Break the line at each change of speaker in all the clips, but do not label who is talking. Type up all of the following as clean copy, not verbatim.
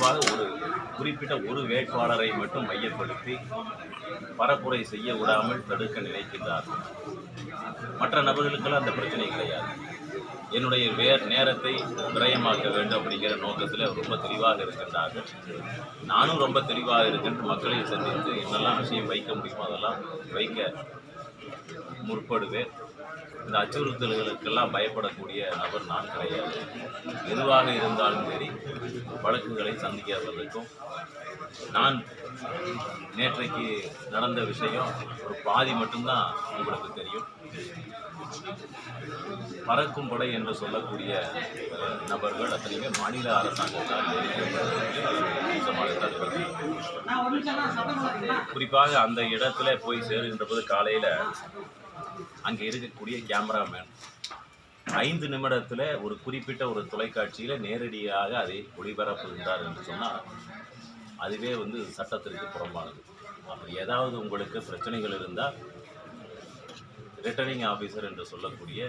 குறிப்பாக குறிப்பிட்ட ஒரு வேட்பாளரை மட்டும் மையப்படுத்தி பரப்புரை செய்ய விடாமல் தடுக்க நினைக்கின்றார்கள். மற்ற நபர்களுக்கெல்லாம் அந்த பிரச்சனை கிடையாது. என்னுடைய நேரத்தை விரயமாக்க வேண்டும் அப்படிங்கிற நோக்கத்தில் ரொம்ப தெளிவாக இருக்கின்றார்கள். நானும் ரொம்ப தெளிவாக இருக்கின்ற மக்களை சந்தித்து என்னெல்லாம் விஷயம் வைக்க முடியுமோ அதெல்லாம் வைக்க முற்படுவேன். இந்த அச்சுறுத்தல்களுக்கெல்லாம் பயப்படக்கூடிய நபர் நான் கிடையாது. எதுவாக இருந்தாலும் சரி வழக்குகளை சந்திக்கிறதுக்கும் நான் நேற்றைக்கு நடந்த விஷயம் ஒரு பாதி மட்டும்தான் உங்களுக்கு தெரியும். பறக்கும் படை என்று சொல்லக்கூடிய நபர்கள் அத்தனையுமே மாநில அரசாங்கத்தால் குறிப்பாக அந்த இடத்துல போய் சேருகின்ற போது காலையில் அங்கே இருக்கக்கூடிய கேமராமேன் 5 நிமிடத்தில் ஒரு குறிப்பிட்ட ஒரு தொலைக்காட்சியில் நேரடியாக அதை ஒளிபரப்புகின்றார் என்று சொன்னால் அதுவே சட்டத்திற்கு புறம்பானது. அப்படி ஏதாவது உங்களுக்கு பிரச்சனைகள் இருந்தால் ரிட்டர்னிங் ஆஃபீஸர் என்று சொல்லக்கூடிய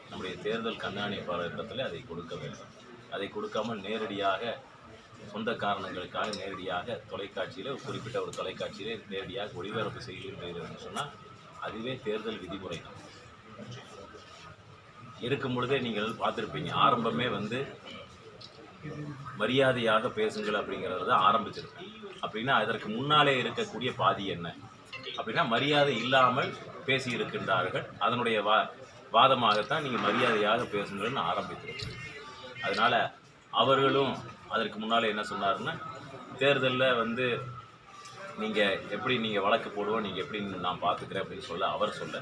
நம்முடைய தேர்தல் கண்காணிப்பாளரிடத்தில் அதை கொடுக்க வேண்டும். அதை கொடுக்காமல் நேரடியாக சொந்த காரணங்களுக்காக நேரடியாக தொலைக்காட்சியில் குறிப்பிட்ட ஒரு தொலைக்காட்சியிலே நேரடியாக ஒளிபரப்பு செய்கின்றீர்கள் என்று சொன்னால் அதுவே தேர்தல் விதிமுறை தான். இருக்கும் பொழுதே நீங்கள் பார்த்துருப்பீங்க, ஆரம்பமே மரியாதையாக பேசுங்கள் அப்படிங்கிறது தான் ஆரம்பிச்சிருக்கும். அப்படின்னா அதற்கு முன்னாலே இருக்கக்கூடிய பாதி என்ன அப்படின்னா மரியாதை இல்லாமல் பேசி இருக்கின்றார்கள். அதனுடைய வாதமாகத்தான் நீங்கள் மரியாதையாக பேசுங்கள்னு ஆரம்பித்திருக்கீங்க. அதனால் அவர்களும் அதற்கு முன்னால் என்ன சொன்னாருன்னா, தேர்தலில் நீங்கள் எப்படி நீங்கள் வழக்கு போடுவோம், நீங்கள் எப்படி நான் பார்த்துக்கிறேன் அப்படின்னு அவர் சொல்ல,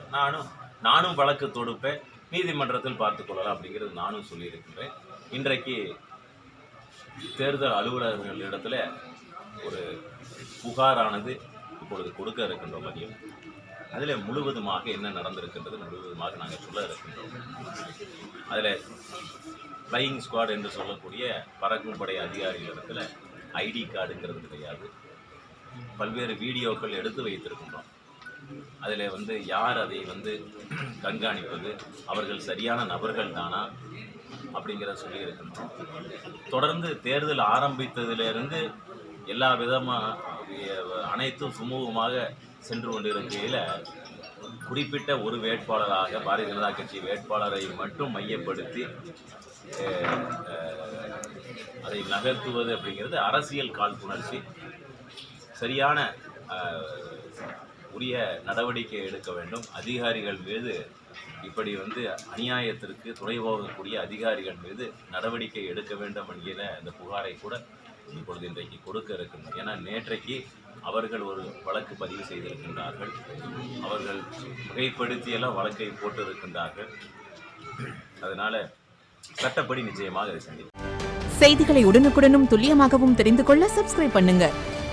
நானும் வழக்கு தொடுப்பேன், நீதிமன்றத்தில் பார்த்துக்கொள்ளலாம் அப்படிங்கிறது நானும் சொல்லியிருக்கின்றேன். இன்றைக்கு தேர்தல் அலுவலர்களிடத்தில் ஒரு புகாரானது இப்பொழுது கொடுக்க இருக்கின்ற மதியம். அதில் முழுவதுமாக என்ன நடந்திருக்கின்றது முழுவதுமாக நாங்கள் சொல்ல இருக்கின்றோம். அதில் ஃப்ளையிங் ஸ்குவாட் என்று சொல்லக்கூடிய பறக்கும் படை அதிகாரிகளிடத்தில் ஐடி கார்டுங்கிறது கிடையாது. பல்வேறு வீடியோக்கள் எடுத்து வைத்திருக்கின்றோம். அதில் யார் அதை கண்காணிப்பது, அவர்கள் சரியான நபர்கள் தானா அப்படிங்கிறத சொல்லியிருக்கின்றோம். தொடர்ந்து தேர்தல் ஆரம்பித்ததிலிருந்து எல்லா விதமாக அனைத்தும் சுமூகமாக சென்று கொண்டிருக்கையில் குறிப்பிட்ட ஒரு வேட்பாளராக பாரதிய ஜனதா கட்சி வேட்பாளரை மட்டும் மையப்படுத்தி அதை நகர்த்துவது அப்படிங்கிறது அரசியல் காழ்ப்புணர்ச்சி. சரியான உரிய நடவடிக்கை எடுக்க வேண்டும். அதிகாரிகள் மீது இப்படி அநியாயத்திற்கு துணை போகக்கூடிய அதிகாரிகள் மீது நடவடிக்கை எடுக்க வேண்டும் என்கிற இந்த புகாரை கூட இப்பொழுது இன்றைக்கு கொடுக்க இருக்கின்றனர். ஏன்னா நேற்றைக்கு அவர்கள் ஒரு வழக்கு பதிவு செய்திருக்கின்றார்கள். அவர்கள் மிகைப்படுத்தியெல்லாம் வழக்கை போட்டு இருக்கின்றார்கள். அதனால் சட்டப்படி நிச்சயமாக அதை சந்திப்போம்.
செய்திகளை உடனுக்குடனும் துல்லியமாகவும் தெரிந்து கொள்ள சப்ஸ்கிரைப் பண்ணுங்க.